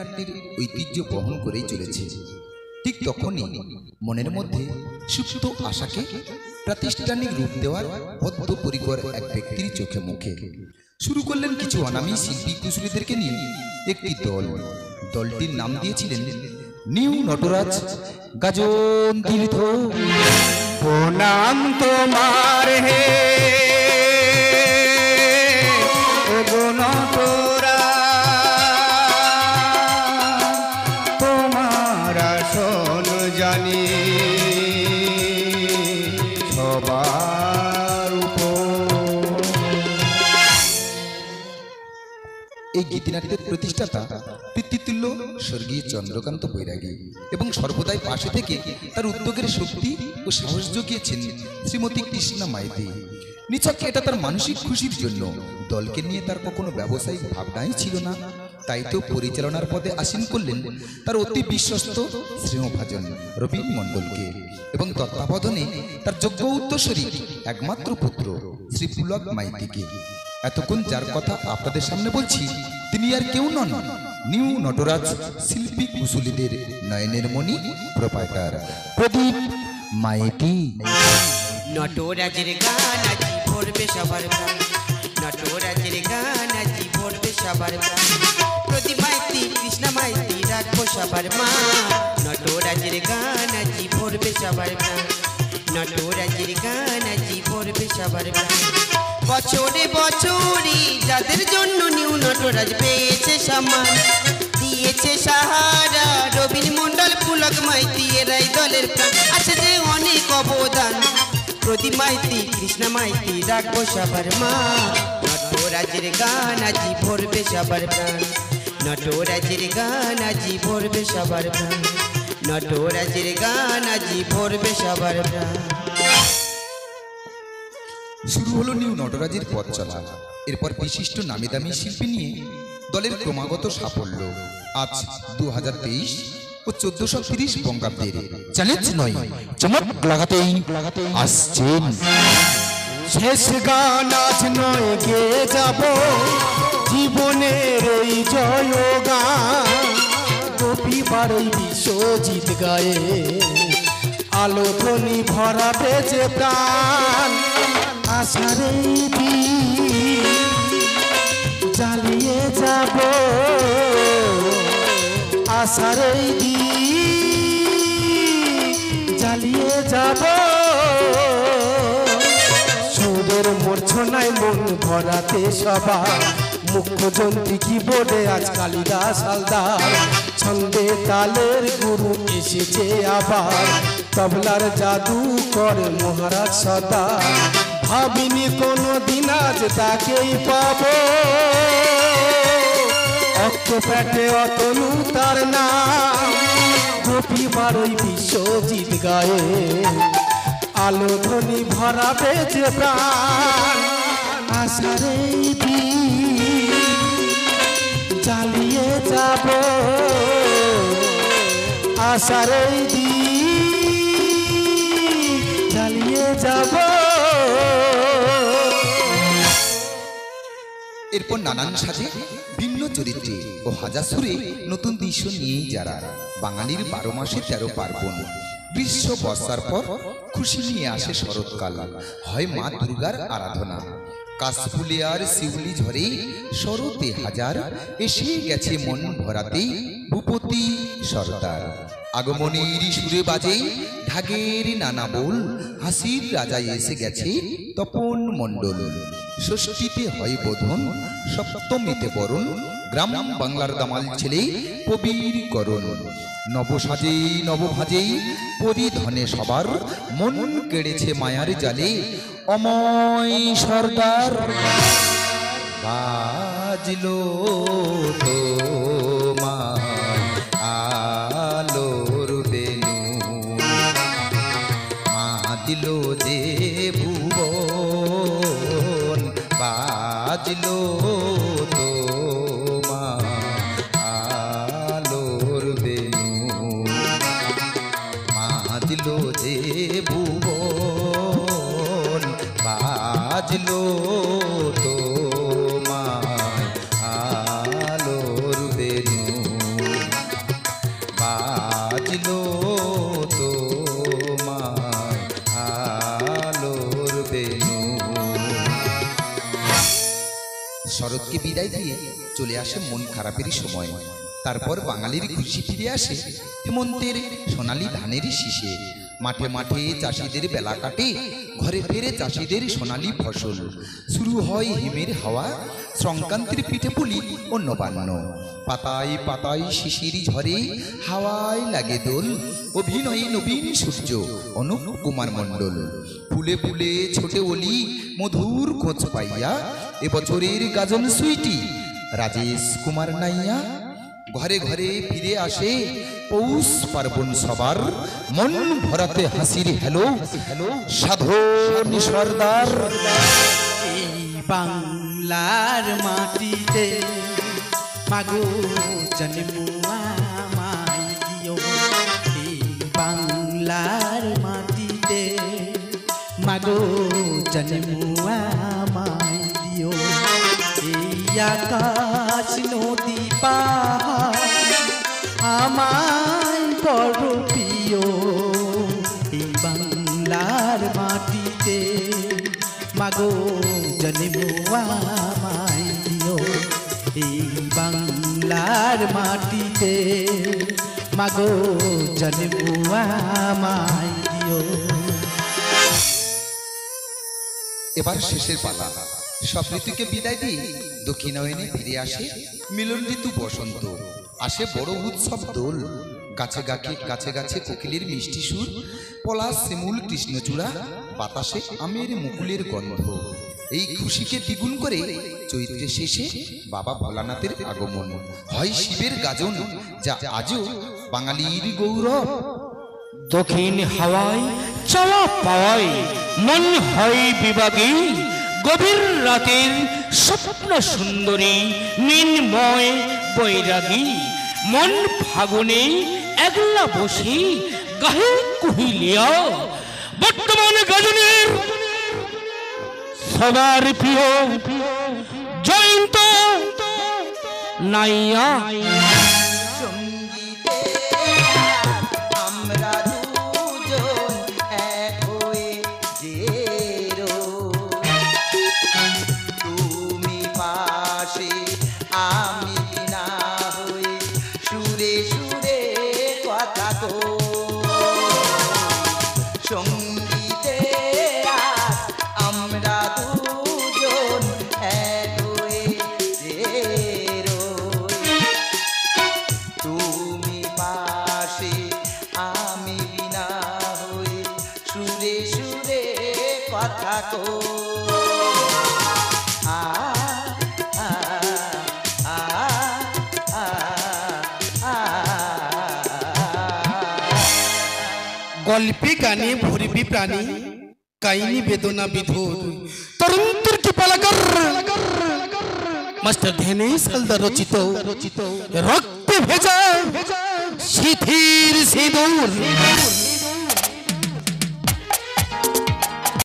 গীতিনাট্যের ঐতিহ্য বহন করেই চলেছে। ঠিক তখনই মনের মধ্যে সুপ্ত আশাকে প্রাতিষ্ঠানিক রূপ দেওয়ার বদ্ধপরিকর এক ব্যক্তির চোখে মুখে শুরু করলেন কিছু অনামী শিল্পী কুশলীদেরকে নিয়ে একটি দল। দলটির নাম দিয়েছিলেন নিউ নটরাজ গাজন তীর্থ। প্রণাম তোমার হে তোমার আসন জানি সবার উপর। এই গীতিনাট্যের প্রতিষ্ঠাতা পিতৃতুল্য স্বর্গীয় চন্দ্রকান্ত বৈরাগী এবং সর্বদাই পাশে থেকে তার উদ্যোগের শক্তি ও সাহস জুগিয়েছেন শ্রীমতী কৃষ্ণা মাইতি। নিছক এটা তার মানসিক খুশির জন্য, দলকে নিয়ে তার কখনো ব্যবসায়িক ভাবনাই ছিল না। তাই তো পরিচালনার পদে আসীন করলেন তার অতি বিশ্বস্ত স্নেহভাজন রবীন মণ্ডলকে এবং তত্ত্বাবধানে তার যোগ্য উত্তরসূরি একমাত্র পুত্র শ্রী পুলক মাইতিকে। এতক্ষণ যার কথা আপনাদের সামনে বলছি তিনি আর কেউ নন, নিউ নটরাজ শিল্পী কুশলীদের নয়নের মণি প্রোপাইটার প্রদীপ মাইতি। নটরাজের গান আজি ভরবে সবার প্রাণ, নটরাজের গান আজি ভরবে সবার প্রাণ। প্রদীপ মাইতি কৃষ্ণা মাইতি রাখবো সবার মা, নটরাজের গান আজি ভরবে সবার প্রাণ, নটরাজের গান আজি ভরবে সবার প্রাণ। বছরে বছরে যাদের জন্য নিউ নটরাজ পেয়েছে সম্মান, দিয়েছে সাহারা রবীন মণ্ডল পুলক মাইতি এরাই দলের প্রাণ। আছে যে অনেক অবদান, প্রদীপ মাইতি কৃষ্ণা মাইতি রাখবো সবার মা, নটরাজের গান আজি ভরবে সবার প্রাণ, নটরাজের গান আজি ভরবে সবার প্রাণ, নটরাজের গান আজি ভরবে সবার প্রাণ। শুরু হলো নিউ নটরাজের পথ চলা। এরপর বিশিষ্ট নামি দামি শিল্পী নিয়ে দলের ক্রমাগত সাফল্য। আজ 2023 ও 1430 বঙ্গাব্দের চ্যালেঞ্জ নয়, চমক লাগাতেই আসছেন। শেষ গান আজ নয় গে যাব জীবনের এই জয় গান, রবিবার এই বিশ্বজিৎ গায়ে আলো ধ্বনি ভরাবে যে প্রাণ। আশার এই দিন জ্বালিয়ে যাব, আশার এই দিন জ্বালিয়ে যাব। সুরের মূর্ছনায় মন ভরাতে সবার, মুখ্য যন্ত্রী কিবোর্ডে আজ কালিদাস হালদার। ছন্দে তালের গুরু এসেছে আবার, তবলার জাদু করে মহারাজ সদার। ভাবিনি কোনো দিন আজ তাকেই পাবো, অক্ত পেটে অতনু তার নাম। রবিবার ওই বিশ্বজিৎ গায়ে আলো ধ্বনি ভরাবে যে প্রাণ। আশার এই দিন জ্বালিয়ে যাব, আশার এই দিন জ্বালিয়ে যাব। এরপর নানান সাজে ভিন্ন চরিত্রে ও হাজার সুরে নতুন দৃশ্য নিয়েই যারা বাঙালির 12 মাসে 13 পার্বণ। গ্রীষ্ম বর্ষার পর খুশি নিয়ে আসে শরৎকাল, হয় মা দুর্গার আরাধনা। কাশফুলে আর শিউলি ঝরে শরতে হাজার, এসে গেছে মন ভরাতে ভূপতি সর্দার। আগমনীর সুরে বাজে ঢাকের নানা বোল, হাসির রাজায় এসে গেছে তপন মণ্ডল। ষষ্ঠীতে হয় বোধন, সপ্তমীতে বরণ, গ্রাম বাংলার দামাল ছেলে কবির করণ। নবসাজে নবভাজে পরিধনে সবার, মন কেড়েছে মায়ার জালে অময় সর্দার। বাজলো তোমার আলোর বেনু, মা দিল যে ভুবন। বাজলো তোমার আলোর বেনু, মা দিল যে ভুবন। বাজলো তোমার আলোর বেনু। শরৎকে বিদায় দিয়ে চলে আসে মন খারাপের সময়। তারপর বাঙালির খুশি ফিরে আসে হেমন্তের সোনালী ধানের শীষে। মাঠে মাঠে চাষিদের বেলা কাটে, ঘরে ফেরে চাষিদের সোনালী ফসল। শুরু হয় হিমের হাওয়া, সংক্রান্তির পিঠে পুলি ও নবান্ন। পাতায় পাতায় শিশির ঝরে, হাওয়ায় লাগে দোল। অভিনয়ে নবীন সূর্য, অনুপ কুমার মণ্ডল। ফুলে ফুলে ছোটে ওলি, মধুর খোঁজ পাইয়া। এবছরের গাজন সুইটি রাজেশ কুমার নাইয়া। ঘরে ঘরে ফিরে আসে পৌষ পার্বণ সবার, মন ভরাতে হাসির হেলো হেলো সাধন সর্দার। এই বাংলার মাটিতে মাগো জন্মুয়া মাই দিও। এই বাংলার মাটিতে মাগো জন্মুয়া মাই দিও। এই আকাশ নদী পাহাড় আমায় বড় প্রিয়। এই বাংলার মাটিতে মাগো জন্মুয়া মাই দিও। এই বাংলার মাটিতে মাগো জন্মুয়া মাই দিও। এবার শেষের পালা। সব ঋতুকে বিদায় দিয়ে দক্ষিণায়নে ফিরে আসে মিলন ঋতু বসন্ত। আসে বড় উৎসব দোল। গাছে গাছে গাছে গাছে কোকিলের মিষ্টি সুর, পলাশ শিমুল কৃষ্ণচূড়া, বাতাসে আমের মুকুলের গন্ধ। এই খুশিকে দ্বিগুণ করে চৈত্রের শেষে বাবা ভোলানাথের আগমন। হয় শিবের গাজন, যা আজও বাঙালির গৌরব। দক্ষিণ হাওয়ায় চাওয়া পাওয়ায় মন হয় বিভাগী। গভীর রাতের স্বপ্ন সুন্দরী নির্ময় বৈরাগী। মন ফাগুনে একলা বসে গাহে কুহিলিয়া। বর্তমান গজনের সবার প্রিয় জয়ন্ত নাইয়া। আমরা দুজন এক হয়ে যেরো, তুমি পাশে আমি না হয়ে সুরে সুরে কথা কো। সঙ্গীতে আজ আমরা দুজন এক হয়ে যেরো, তুমি পাশে আমি বিনা হয়ে সুরে সুরে কথা কো। গল্পে গানে ভরবি প্রাণী, কাহিনী বেদনা বিধুর তরুণের কি পালাকার। মাস্টার ধ্যানেশ হালদার রচিত রক্তে ভেজা সিথির সিঁদুর।